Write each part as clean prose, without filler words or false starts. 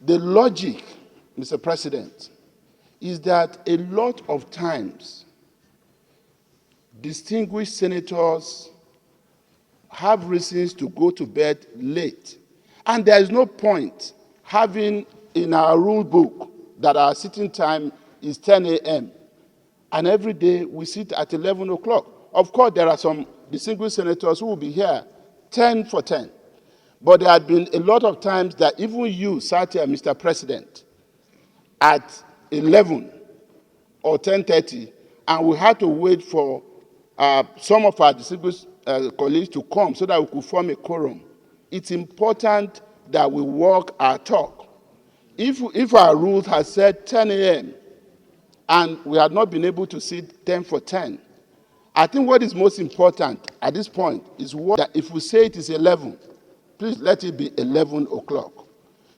The logic, Mr. President, is that a lot of times distinguished senators have reasons to go to bed late. And there is no point having in our rule book that our sitting time is 10 a.m. and every day we sit at 11 o'clock. Of course, there are some distinguished senators who will be here 10 for 10. But there had been a lot of times that even you sat here, Mr. President, at 11 or 10:30, and we had to wait for some of our distinguished colleagues to come so that we could form a quorum. It's important that we walk our talk. If our rules had said 10 a.m. and we had not been able to sit 10 for 10, I think what is most important at this point is that if we say it is 11, please let it be 11 o'clock.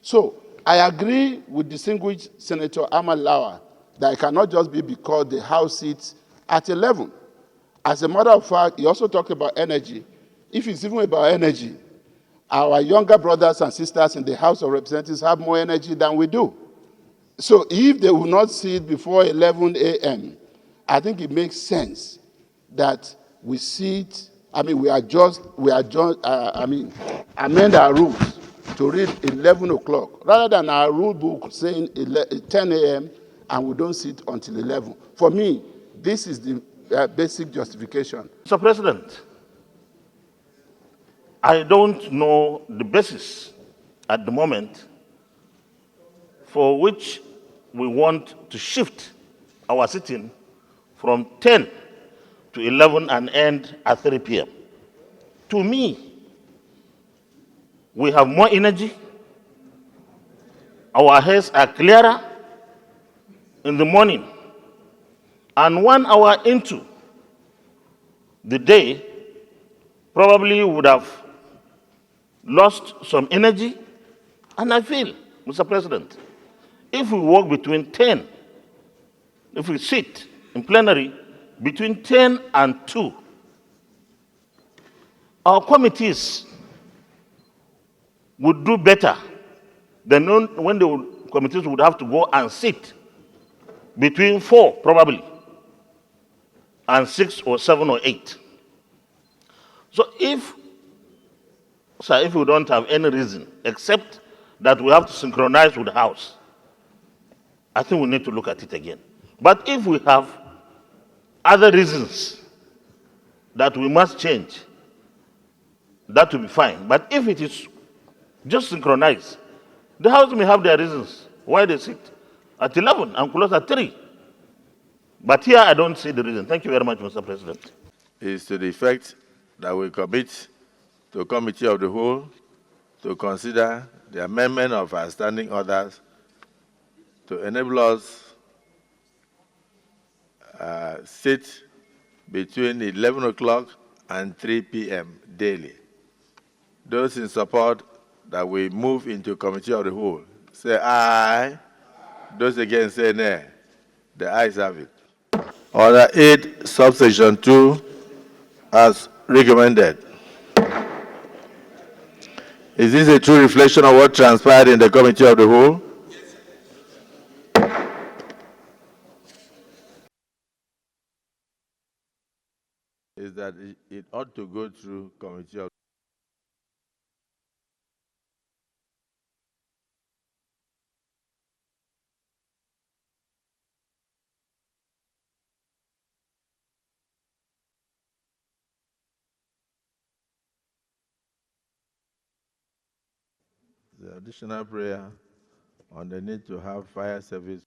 So I agree with distinguished Senator Ahmad Lawan that it cannot just be because the House sits at 11. As a matter of fact, he also talked about energy. If it's even about energy, our younger brothers and sisters in the House of Representatives have more energy than we do. So if they will not sit before 11 a.m., I think it makes sense that we sit, amend our rules to read 11 o'clock, rather than our rule book saying 10 a.m. and we don't sit until 11. For me, this is the basic justification. Mr. President, I don't know the basis at the moment for which we want to shift our sitting from 10 to 11 and end at 3 p.m. To me, we have more energy, our heads are clearer in the morning, and 1 hour into the day, probably would have lost some energy. And I feel, Mr. President, if we work between 10, if we sit in plenary between 10 and 2, our committees would do better than when the committees would have to go and sit between 4, probably, and 6 or 7 or 8. So if we don't have any reason except that we have to synchronize with the House, I think we need to look at it again. But if we have other reasons that we must change, that will be fine. But if it is just synchronized, the House may have their reasons why they sit at 11 and close at 3. But here I don't see the reason. Thank you very much, Mr. President. Is to the effect that we commit to Committee of the Whole to consider the amendment of our standing orders to enable us sit between 11 o'clock and 3 p.m. daily. Those in support that we move into Committee of the Whole, say aye. Those against say nay. The ayes have it. Order 8, subsection 2, as recommended. Is this a true reflection of what transpired in the Committee of the Whole? Is that it ought to go through Committee of the additional prayer on the need to have fire service.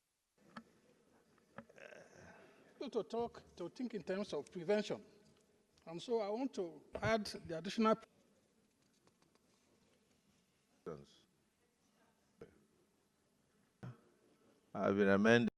To think in terms of prevention. And so I want to add the additional. Have been amended.